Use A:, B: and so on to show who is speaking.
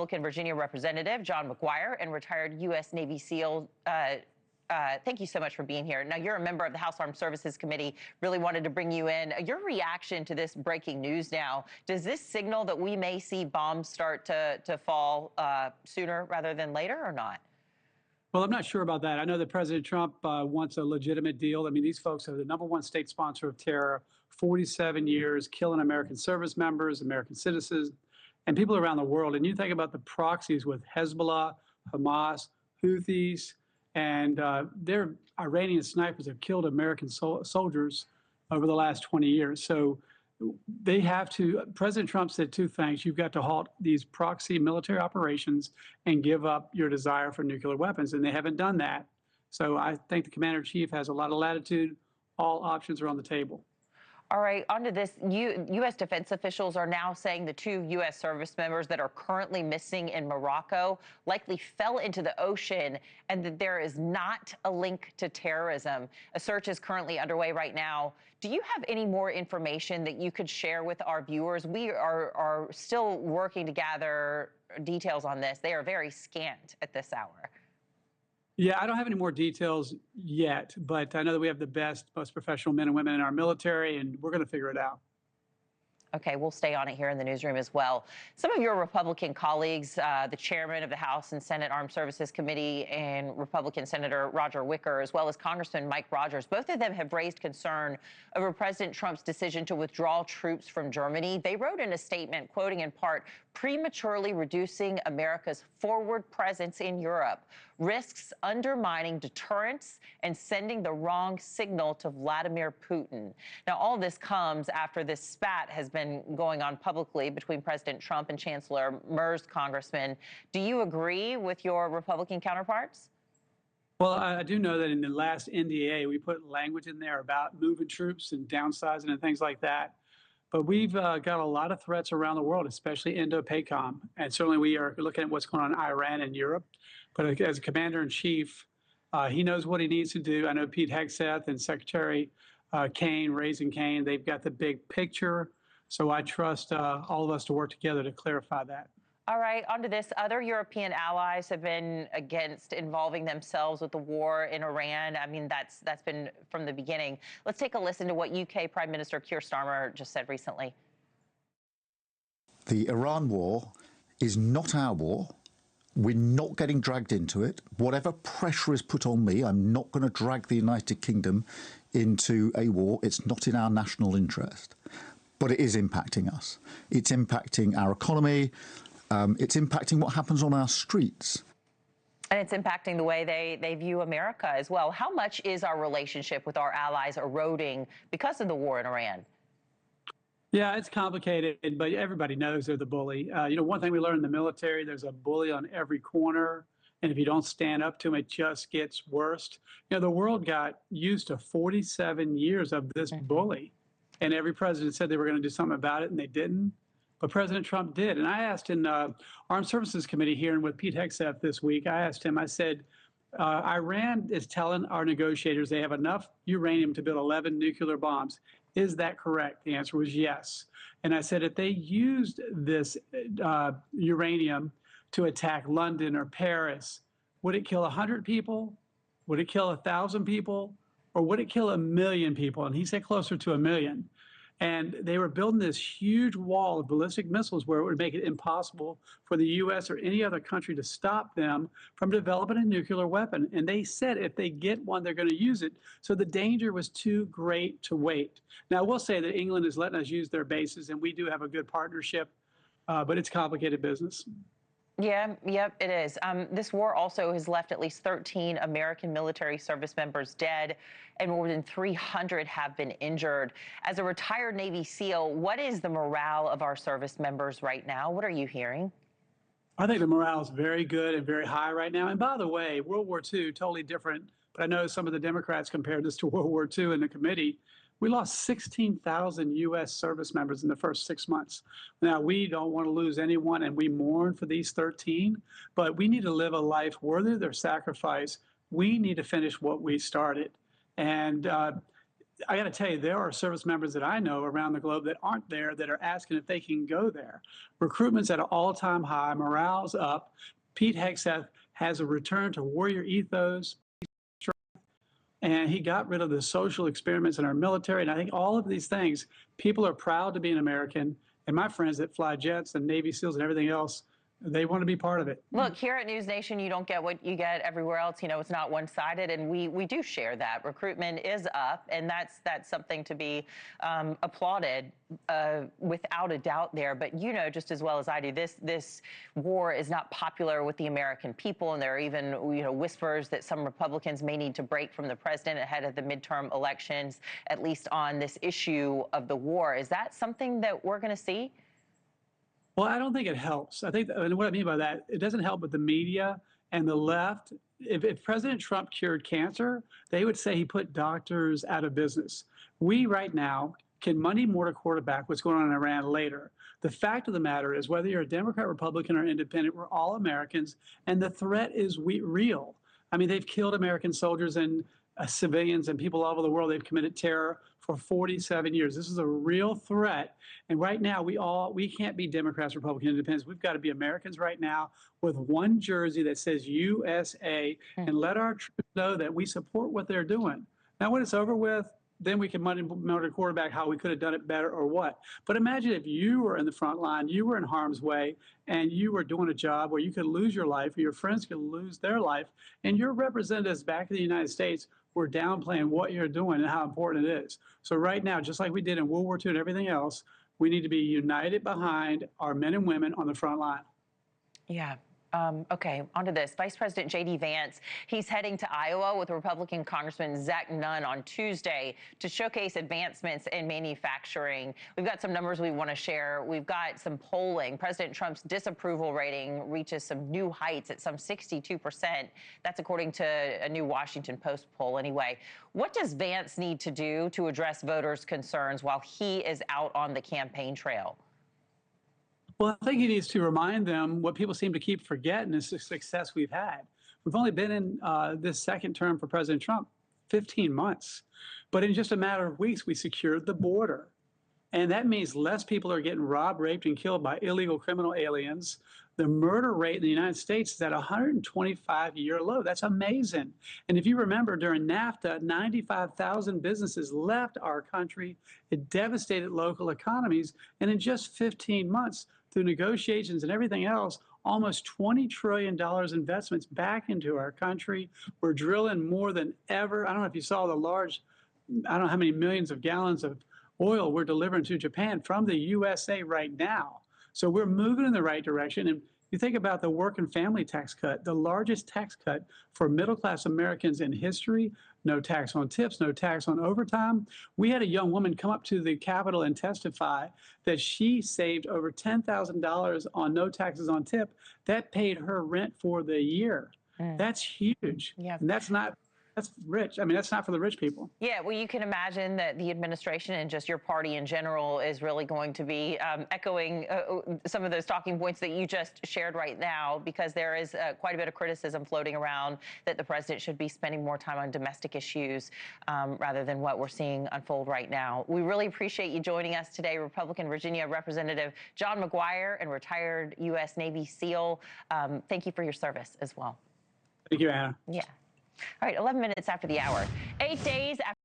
A: Virginia Representative John McGuire and retired U.S. Navy SEAL. Thank you so much for being here. Now, you're a member of the House Armed Services Committee. Really wanted to bring you in. Your reaction to this breaking news now, does this signal that we may see bombs start to fall sooner rather than later or not?
B: Well, I'm not sure about that. I know that President Trump wants a legitimate deal. I mean, these folks are the #1 state sponsor of terror, 47 years, killing American service members, American citizens, and people around the world. And you think about the proxies with Hezbollah, Hamas, Houthis, and their Iranian snipers have killed American soldiers over the last 20 years. So they have to, President Trump said two things. You've got to halt these proxy military operations and give up your desire for nuclear weapons. And they haven't done that. So I think the commander-in-chief has a lot of latitude. All options are on the table.
A: All right, on to this. U.S. defense officials are now saying the 2 U.S. service members that are currently missing in Morocco likely fell into the ocean and that there is not a link to terrorism. A search is currently underway right now. Do you have any more information that you could share with our viewers? We are still working to gather details on this. They are very scant at this hour.
B: Yeah, I don't have any more details yet, but I know that we have the best, most professional men and women in our military, and we're going to figure it out.
A: Okay, we'll stay on it here in the newsroom as well. Some of your Republican colleagues, the chairman of the House and Senate Armed Services Committee and Republican Senator Roger Wicker, as well as Congressman Mike Rogers, both of them have raised concern over President Trump's decision to withdraw troops from Germany. They wrote in a statement, quoting in part, prematurely reducing America's forward presence in Europe risks undermining deterrence and sending the wrong signal to Vladimir Putin. Now, all this comes after this spat has been going on publicly between President Trump and Chancellor Merz congressman. Do you agree with your Republican counterparts?
B: Well, I do know that in the last NDA, we put language in there about moving troops and downsizing and things like that. But we've got a lot of threats around the world, especially Indo-PACOM. And certainly we are looking at what's going on in Iran and Europe. But as commander-in-chief, he knows what he needs to do. I know Pete Hegseth and Secretary Kane, Raising Kane, they've got the big picture. So I trust all of us to work together to clarify that.
A: All right, on to this. Other European allies have been against involving themselves with the war in Iran. I mean, that's been from the beginning. Let's take a listen to what UK Prime Minister Keir Starmer just said recently.
C: The Iran war is not our war. We're not getting dragged into it. Whatever pressure is put on me, I'm not going to drag the United Kingdom into a war. It's not in our national interest. But it is impacting us. It's impacting our economy. It's impacting what happens on our streets.
A: And it's impacting the way they view America as well. How much is our relationship with our allies eroding because of the war in Iran?
B: Yeah, it's complicated, but everybody knows they're the bully. You know, one thing we learned in the military, there's a bully on every corner. And if you don't stand up to him, it just gets worse. You know, the world got used to 47 years of this bully. And every president said they were going to do something about it, and they didn't. But President Trump did. And I asked in Armed Services Committee hearing with Pete Hegseth this week, I asked him, I said, Iran is telling our negotiators they have enough uranium to build 11 nuclear bombs. Is that correct? The answer was yes. And I said, if they used this uranium to attack London or Paris, would it kill 100 people? Would it kill 1,000 people? Or would it kill 1 million people? And he said closer to 1 million. And they were building this huge wall of ballistic missiles where it would make it impossible for the U.S. or any other country to stop them from developing a nuclear weapon. And they said if they get one, they're going to use it. So the danger was too great to wait. Now, I will say that England is letting us use their bases, and we do have a good partnership, but it's complicated business.
A: Yeah, yep, it is. This war also has left at least 13 American military service members dead, and more than 300 have been injured. As a retired Navy SEAL, what is the morale of our service members right now? What are you hearing?
B: I think the morale is very good and very high right now. And by the way, World War II, totally different. But I know some of the Democrats compared this to World War II in the committee. We lost 16,000 U.S. service members in the first 6 months. Now, we don't want to lose anyone, and we mourn for these 13, but we need to live a life worthy of their sacrifice. We need to finish what we started. And I got to tell you, there are service members that I know around the globe that aren't there that are asking if they can go there. Recruitment's at an all-time high, morale's up. Pete Hegseth has a return to warrior ethos, and he got rid of the social experiments in our military. And I think all of these things, people are proud to be an American. And my friends that fly jets and Navy SEALs and everything else, they want to be part of it.
A: Look, here at NewsNation, you don't get what you get everywhere else. You know, it's not one-sided, and we do share that. Recruitment is up, and that's something to be applauded without a doubt there. But you know just as well as I do, this war is not popular with the American people, and there are even whispers that some Republicans may need to break from the president ahead of the midterm elections, at least on this issue of the war. Is that something that we're going to see?
B: Well, I don't think it helps. I think, and what I mean by that, it doesn't help with the media and the left. If President Trump cured cancer, they would say he put doctors out of business. We right now can Monday morning quarterback what's going on in Iran later. The fact of the matter is, whether you're a Democrat, Republican, or independent, we're all Americans, and the threat is real. I mean, they've killed American soldiers and civilians and people all over the world. They've committed terror for 47 years. This is a real threat. And right now, we can't be Democrats, Republicans, Independents. We've got to be Americans right now with one jersey that says USA and let our troops know that we support what they're doing. Now, when it's over with, then we can Monday morning quarterback how we could have done it better or what. But imagine if you were in the front line, you were in harm's way, and you were doing a job where you could lose your life or your friends could lose their life, and your representatives back in the United States were downplaying what you're doing and how important it is. So right now, just like we did in World War II and everything else, we need to be united behind our men and women on the front line.
A: Yeah. Okay, onto this. Vice President J.D. Vance, he's heading to Iowa with Republican Congressman Zach Nunn on Tuesday to showcase advancements in manufacturing. We've got some numbers we want to share. We've got some polling. President Trump's disapproval rating reaches some new heights at some 62%. That's according to a new Washington Post poll anyway. What does Vance need to do to address voters' concerns while he is out on the campaign trail?
B: Well, I think he needs to remind them what people seem to keep forgetting is the success we've had. We've only been in this second term for President Trump 15 months, but in just a matter of weeks, we secured the border. And that means less people are getting robbed, raped, and killed by illegal criminal aliens. The murder rate in the United States is at a 125-year low. That's amazing. And if you remember, during NAFTA, 95,000 businesses left our country. It devastated local economies. And in just 15 months, through negotiations and everything else, almost $20 trillion investments back into our country. We're drilling more than ever. I don't know if you saw the large, I don't know how many millions of gallons of oil we're delivering to Japan from the USA right now. So we're moving in the right direction. And you think about the work and family tax cut, the largest tax cut for middle-class Americans in history, no tax on tips, no tax on overtime. We had a young woman come up to the Capitol and testify that she saved over $10,000 on no taxes on tip. That paid her rent for the year. That's huge.
A: Yeah.
B: And that's rich. I mean, that's not for the rich people.
A: Yeah, well, you can imagine that the administration and just your party in general is really going to be echoing some of those talking points that you just shared right now, because there is quite a bit of criticism floating around that the president should be spending more time on domestic issues rather than what we're seeing unfold right now. We really appreciate you joining us today, Republican Virginia Representative John McGuire and retired U.S. Navy SEAL. Thank you for your service as well.
B: Thank you, Anna.
A: Yeah. All right, 11 minutes after the hour. 8 days after